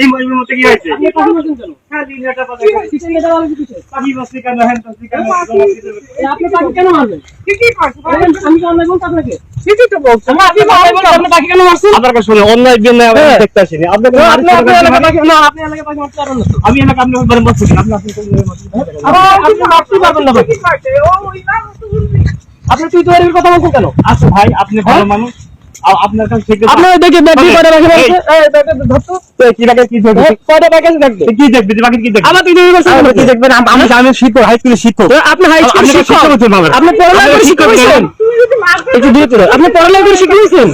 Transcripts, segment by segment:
এই মহিমের মধ্যে কি হয়েছে? আপনি পাখি মারছেন কেন? হ্যাঁ, দিন এটা পাতা কিসের নেতা বলেন কিসের? পাখি বসতে কেন, হ্যাঁ বসতে কেন? আপনি পাখি কেন মারবেন? ঠিকই করছে বলেন, আমি তো অন্যায় বলছি আপনাকে। ঠিকই তো বলছে আপনি পাখি কেন মারছেন? আপনার কাছে শুনে অন্যায় বিনয় আমি দেখতে আসিনি। আপনি এলাকায় পাখি না, আপনি এলাকায় পাখি মারতে পারবেন না তো। আমি এলাকা আপনি বলেন বসতে আপনি আপনি আপনি মারতে পারবেন না পাখি। ঠিকই করছে ও ওই না শুনবি আপনি তুই তৈরির কথা বলছেন কেন? আচ্ছা ভাই, আপনি ভালো মানুষ, আপনার কাছে ঠিক আছে। আপনার দেখে ব্যাগটি কয়টা পাখি মারছে? এই ব্যাগটা ধরতো। কি লাগে কি দেখবে? কয়টা পাখি আছে দেখবে? কি দেখবে? বাকি কি দেখবে? আবার তুই তৈরি করছেন কেন? কি দেখবেন? আমি শিক্ষক, হাই স্কুলের শিক্ষক। আপনি হাই স্কুল শিক্ষক। আপনি পড়ালেখা করে শিক্ষক হয়েছেন? তুই যদি মারতে একটু দিয়ে তুলো। আপনি পড়ালেখা করে শিক্ষক হয়েছেন?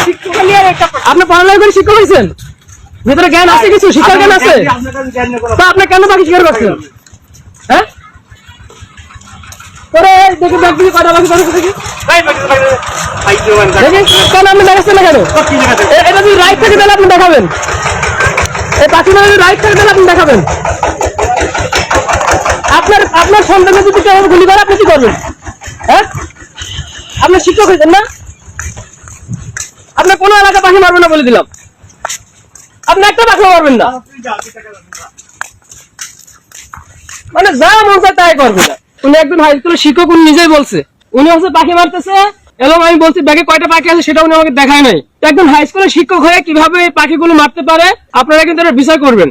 শিক্ষক নিয়ে একটা আপনি পড়ালেখা করে শিক্ষক হয়েছেন? ভিতরে জ্ঞান আছে, কিছু শিক্ষার জ্ঞান আছে? আপনার কাছে জ্ঞান নেই কোনো। তা আপনি কেন পাখি শিকার করছেন? হ্যাঁ? তোরে দেখি ব্যাগটি কয়টা পাখি ধরেছে দেখি। ভাই ভাই দেওয়ান দেখি কেন আপনি দেখাচ্ছেন না কেন? কি জায়গাতে? এটা যদি রাইট থাকে তাহলে আপনি দেখাবেন। এই পাখি যদি রাইট থাকে তাহলে আপনি দেখাবেন। আপনার সন্তানের যদি কেউ গুলি করে আপনি কি করবেন? হ্যাঁ, আপনি শিক্ষক হয়েছেন না? আপনি কোনো এলাকা পাখি মারবেন না বলে দিলাম। আপনি একটা পাখি মারবেন না, মানে যা মন চায় তাই করবে না। উনি একজন হাই স্কুলের শিক্ষক, উনি নিজেই বলছে উনি হচ্ছে পাখি মারতেছে, এবং আমি বলছি ব্যাগে কয়টা পাখি আছে সেটা উনি আমাকে দেখায় নাই। তো একজন হাই স্কুলের শিক্ষক হয়ে কিভাবে এই পাখিগুলো মারতে পারে আপনারা কিন্তু এটা বিচার করবেন।